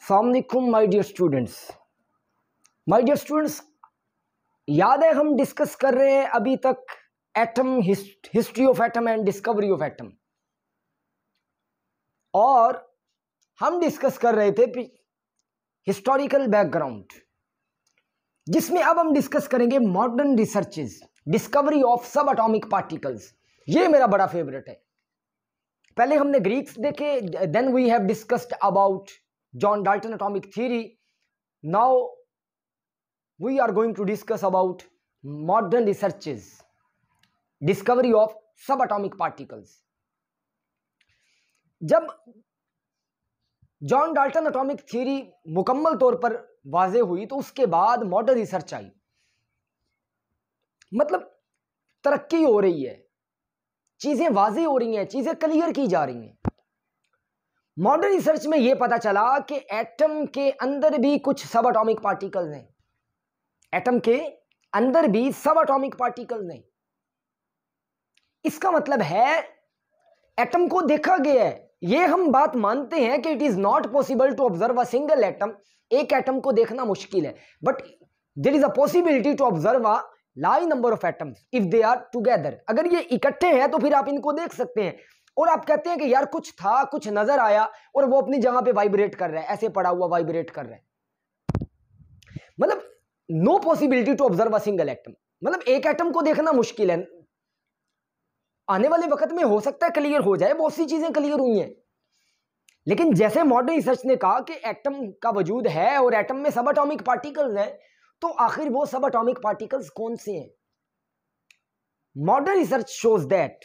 अस्सलामुअलैकुम my dear students, याद है हम डिस्कस कर रहे हैं अभी तक atom, history of atom and discovery of atom, और हम डिस्कस कर रहे थे हिस्टोरिकल बैकग्राउंड, जिसमें अब हम डिस्कस करेंगे modern researches, discovery of subatomic particles. ये मेरा बड़ा फेवरेट है। पहले हमने ग्रीक्स देखे, then we have discussed about John Dalton atomic theory. Now we are going to discuss about modern researches, discovery of subatomic particles. जब John Dalton atomic theory मुकम्मल तौर पर वाजे हुई तो उसके बाद मॉडर्न रिसर्च आई। मतलब तरक्की हो रही है, चीजें वाजे हो रही हैं, चीजें क्लियर की जा रही हैं। मॉडर्न रिसर्च में यह पता चला कि एटम के अंदर भी कुछ सब एटॉमिक पार्टिकल्स हैं। एटम के अंदर भी सब एटॉमिक पार्टिकल्स हैं। इसका मतलब है एटम को देखा गया है। यह हम बात मानते हैं कि it is not possible to observe a single atom. एक एटम को देखना मुश्किल है, but there is a possibility to observe a large number of atoms if they are together. अगर ये इकट्ठे हैं तो फिर आप इनको देख सकते हैं। और आप कहते हैं कि यार कुछ था, कुछ नजर आया और वो अपनी जगह पे वाइब्रेट कर रहा है, ऐसे पड़ा हुआ वाइब्रेट कर रहा है। मतलब no possibility to observe a single atom. मतलब एक एटम को देखना मुश्किल है। आने वाले वक्त में हो सकता है क्लियर हो जाए, बहुत सी चीजें क्लियर हुई हैं। लेकिन जैसे मॉडर्न रिसर्च ने कहा कि एटम का वजूद है और एटम में सब एटॉमिक पार्टिकल्स हैं, तो आखिर वो सब एटॉमिक पार्टिकल्स कौन से हैं? Modern research shows that,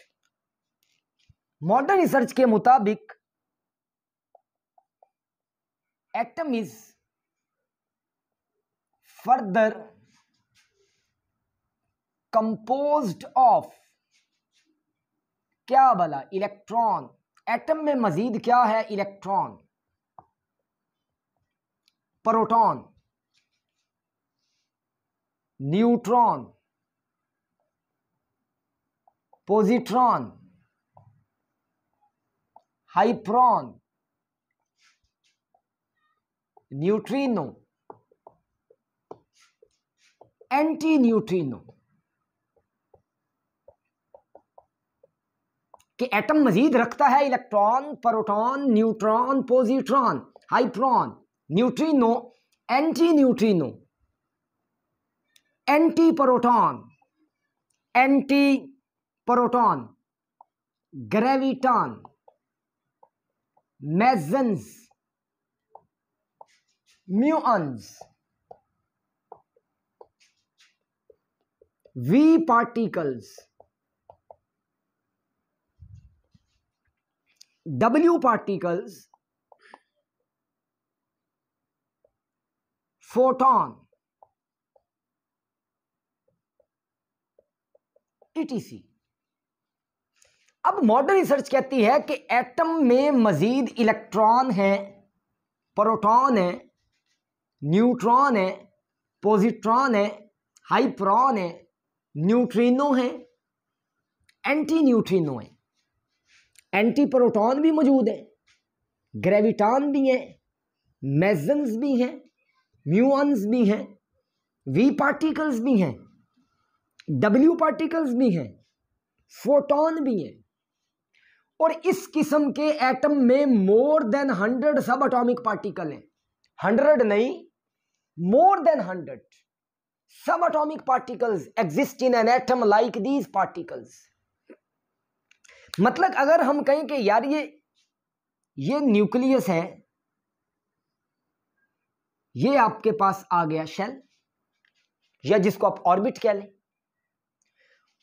modern research के मुताबिक atom is further composed of क्या भला? इलेक्ट्रॉन। एटम में मजीद क्या है? Electron, proton, neutron, positron, hyperon, neutrino, anti neutrino. कि एटम मजीद रखता है electron, proton, neutron, positron, hyperon, neutrino, anti neutrino, anti proton, anti proton, graviton, mesons, muons, V particles, W particles, photon, ETC. अब modern research कहती है कि atom में मजीद इलेक्ट्रॉन है, प्रोटॉन है, न्यूट्रॉन है, पॉजिट्रॉन है, हाइप्रोन है, न्यूट्रिनो है, एंटी न्यूट्रिनो है। एंटी प्रोटॉन भी मौजूद है, ग्रेविटॉन भी है, मेसन्स भी हैं, म्यूऑन्स भी हैं, वी पार्टिकल्स भी हैं, डब्ल्यू पार्टिकल्स भी हैं, फोटॉन भी हैं। और इस किस्म के एटम में मोर देन 100 सब एटॉमिक पार्टिकल हैं। 100 नहीं, मोर देन 100 सब atomic particles exist in an atom like these particles. मतलब अगर हम कहें कि यार ये न्यूक्लियस है, ये आपके पास आ गया शेल, या जिसको आप ऑर्बिट कह लें,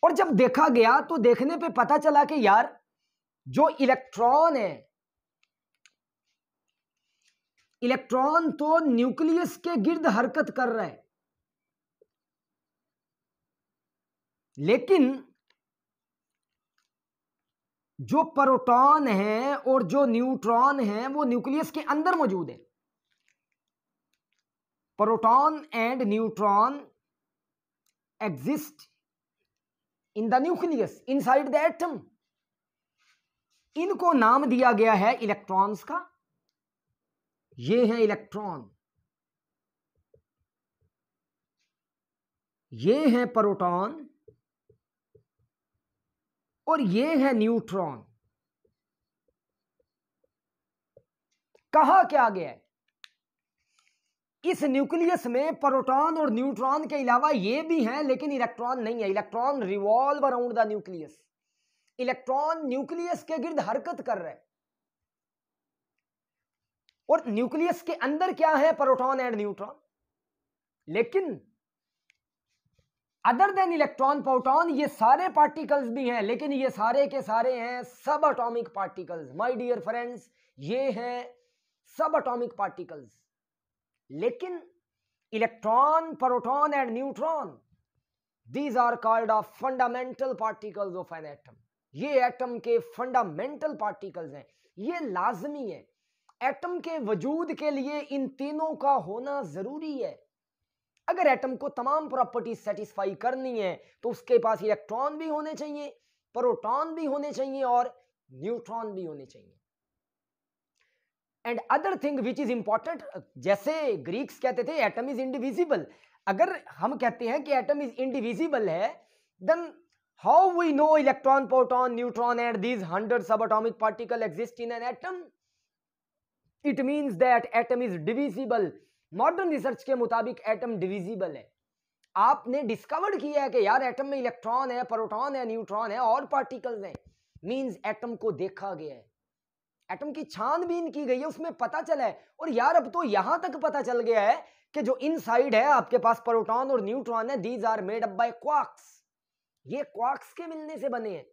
और जब देखा गया तो देखने पे पता चला कि यार जो इलेक्ट्रॉन है, इलेक्ट्रॉन तो न्यूक्लियस के गिर्द हरकत कर रहा है, लेकिन जो प्रोटॉन है और जो न्यूट्रॉन है वो न्यूक्लियस के अंदर मौजूद है। Proton and neutron exist in the nucleus inside the atom. इनको नाम दिया गया है इलेक्ट्रॉन्स का, ये है इलेक्ट्रॉन, ये है प्रोटॉन और ये है न्यूट्रॉन। कहा क्या गया है, इस न्यूक्लियस में प्रोटॉन और न्यूट्रॉन के अलावा ये भी हैं, लेकिन इलेक्ट्रॉन नहीं है। Electron revolve around the nucleus, electron nucleus के गिर्द हरकत कर रहे हैं। और न्यूक्लियस के अंदर क्या है, प्रोटॉन एंड न्यूट्रॉन। लेकिन अदर देन इलेक्ट्रॉन प्रोटॉन ये सारे पार्टिकल्स भी हैं, लेकिन ये सारे के सारे हैं subatomic particles. My dear friends, ये हैं सब एटॉमिक पार्टिकल्स। लेकिन electron, proton and neutron, these are called of fundamental particles of an atom. ये एटम के फंडामेंटल पार्टिकल्स हैं, ये लाजमी है। एटम के वजूद के लिए इन तीनों का होना जरूरी है। अगर एटम को तमाम प्रॉपर्टीज सेटिस्फाई करनी है तो उसके पास इलेक्ट्रॉन भी होने चाहिए, प्रोटॉन भी होने चाहिए और न्यूट्रॉन भी होने चाहिए। And other thing which is important, जैसे ग्रीक्स कहते थे एटम इज इंडिविजिबल, अगर हम कहते हैं कि एटम इज इंडिविजिबल है, then how we know electron, proton, neutron and these 100 subatomic particle exist in an atom? It means that atom is divisible. Modern research के मुताबिक एटम डिविजिबल है। आपने डिस्कवर्ड किया है कि यार एटम में इलेक्ट्रॉन है, प्रोटॉन है, न्यूट्रॉन है और पार्टिकल्स हैं, मींस एटम को देखा गया है, एटम की छानबीन की गई है, उसमें पता चला है। और यार अब तो यहां तक पता चल गया है कि जो इनसाइड है आपके पास प्रोटॉन और न्यूट्रॉन है, these are made up by quarks. ये क्वार्क्स के मिलने से बने हैं।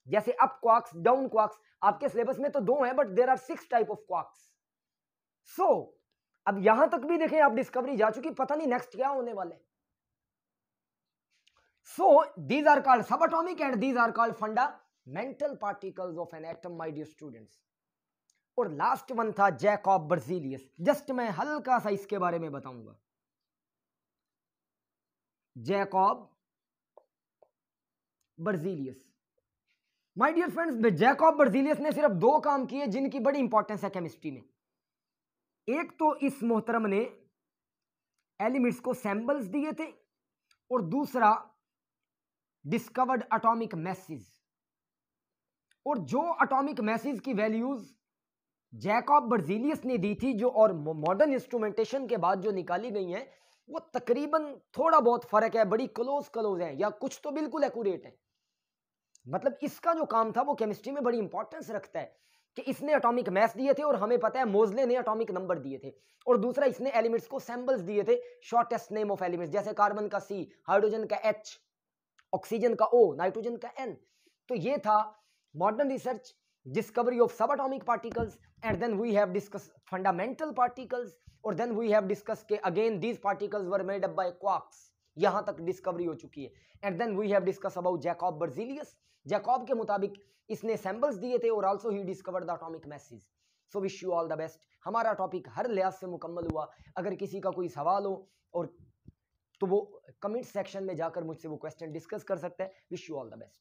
जैसे अप क्वार्क्स, डाउन क्वार्क्स, आपके सिलेबस में तो 2 हैं, but there are 6 type of quarks. So अब यहां तक भी देखें आप, डिस्कवरी जा चुकी, पता नहीं नेक्स्ट क्या होने वाले। So these are called subatomic and these are called fundamental particles of an atom, my dear students. और लास्ट वन था जैकब बर्जीलियस। जस्ट मैं हल्का सा इसके बारे में बताऊंगा। Jacob Berzelius, my dear friends, Jacob Berzelius ने सिर्फ 2 काम किए जिनकी बड़ी इंपॉर्टेंस है केमिस्ट्री में। एक तो इस मोहतरम ने एलिमेंट्स को सैंपल्स दिए थे और दूसरा डिस्कवर्ड एटॉमिक मैसेज। और जो एटॉमिक मैसेज की वैल्यूज जैकब बर्जीलियस ने दी थी, जो और मॉडर्न इंस्ट्रूमेंटेशन के बाद जो निकाली गई हैं, वो तकरीबन थोड़ा बहुत फर्क है, बड़ी क्लोज है, या कुछ तो बिल्कुल एक्यूरेट है। मतलब इसका जो काम था वो केमिस्ट्री में बड़ी इंपॉर्टेंस रखता है कि इसने एटॉमिक मैस दिए थे और हमें पता है मोजले ने एटॉमिक नंबर दिए थे, और दूसरा इसने एलिमेंट्स को सैंपल्स दिए थे, शॉर्टेस्ट नेम ऑफ एलिमेंट्स, जैसे कार्बन का C, हाइड्रोजन का H, ऑक्सीजन का O, नाइट्रोजन का N। तो ये था modern research, discovery of subatomic particles, and then we have discuss fundamental particles, और देन वी हैव डिस्कस के again these particles were made up by quarks. यहां तक डिस्कवरी हो चुकी है। And then we have discuss about Jacob Berzelius. Jacob के मुताबिक इसने सैंपल्स दिए थे और also he discovered the atomic message. So wish you all the best. हमारा टॉपिक हर लिहाज से मुकम्मल हुआ। अगर किसी का कोई सवाल हो और तो वो कमेंट सेक्शन में जाकर मुझसे वो क्वेश्चन डिस्कस कर सकते हैं। Wish you all the best.